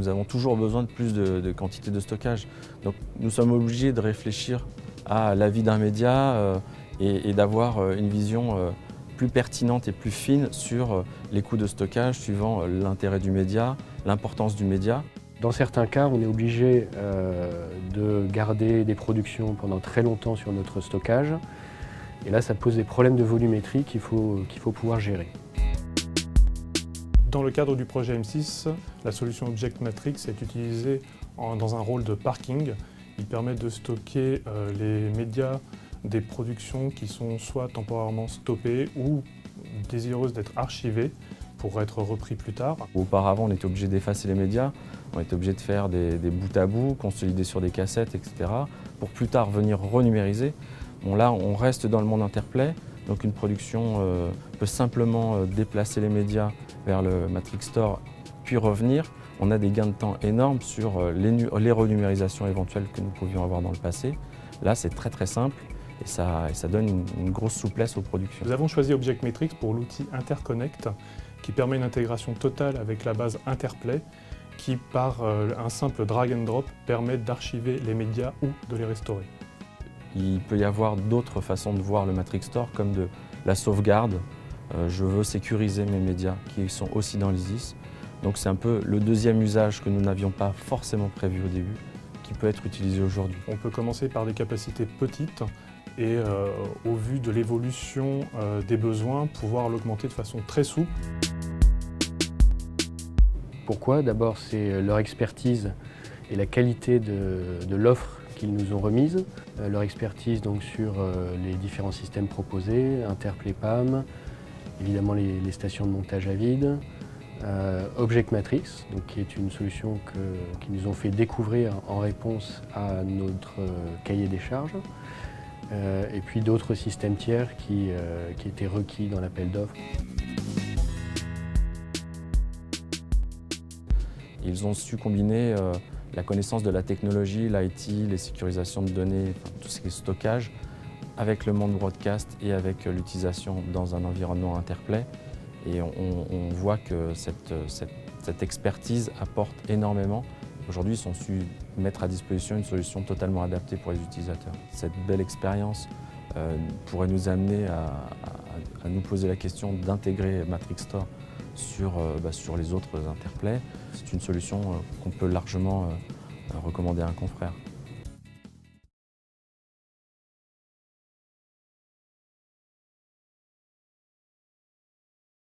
avons toujours besoin de plus de quantité de stockage. Donc nous sommes obligés de réfléchir à la vie d'un média et d'avoir une vision plus pertinente et plus fine sur les coûts de stockage suivant l'intérêt du média, l'importance du média. Dans certains cas, on est obligé de garder des productions pendant très longtemps sur notre stockage. Et là, ça pose des problèmes de volumétrie qu'il faut pouvoir gérer. Dans le cadre du projet M6, la solution Object Matrix est utilisée dans un rôle de parking. Il permet de stocker les médias des productions qui sont soit temporairement stoppées ou désireuses d'être archivées pour être repris plus tard. Auparavant, on était obligé d'effacer les médias, on était obligé de faire des bouts à bout, consolider sur des cassettes, etc. pour plus tard venir renumériser. Bon, là, on reste dans le monde Interplay, donc une production peut simplement déplacer les médias vers le Matrix Store puis revenir. On a des gains de temps énormes sur les renumérisations éventuelles que nous pouvions avoir dans le passé. Là, c'est très simple et ça donne une grosse souplesse aux productions. Nous avons choisi Object Matrix pour l'outil Interconnect qui permet une intégration totale avec la base Interplay qui, par un simple drag and drop, permet d'archiver les médias ou de les restaurer. Il peut y avoir d'autres façons de voir le Matrix Store comme de la sauvegarde. Je veux sécuriser mes médias qui sont aussi dans l'ISIS. Donc c'est un peu le deuxième usage que nous n'avions pas forcément prévu au début, qui peut être utilisé aujourd'hui. On peut commencer par des capacités petites et au vu de l'évolution des besoins, pouvoir l'augmenter de façon très souple. Pourquoi? D'abord, c'est leur expertise et la qualité de l'offre qu'ils nous ont remise, leur expertise donc sur les différents systèmes proposés, Interplay PAM, évidemment les stations de montage à vide, Object Matrix, donc, qui est une solution qu'ils nous ont fait découvrir en réponse à notre cahier des charges, et puis d'autres systèmes tiers qui étaient requis dans l'appel d'offres. Ils ont su combiner la connaissance de la technologie, l'IT, les sécurisations de données, tout ce qui est stockage, avec le monde broadcast et avec l'utilisation dans un environnement Interplay. Et on voit que cette expertise apporte énormément. Aujourd'hui, ils ont su mettre à disposition une solution totalement adaptée pour les utilisateurs. Cette belle expérience pourrait nous amener à nous poser la question d'intégrer Matrix Store sur les autres Interplay. C'est une solution qu'on peut largement recommander à un confrère.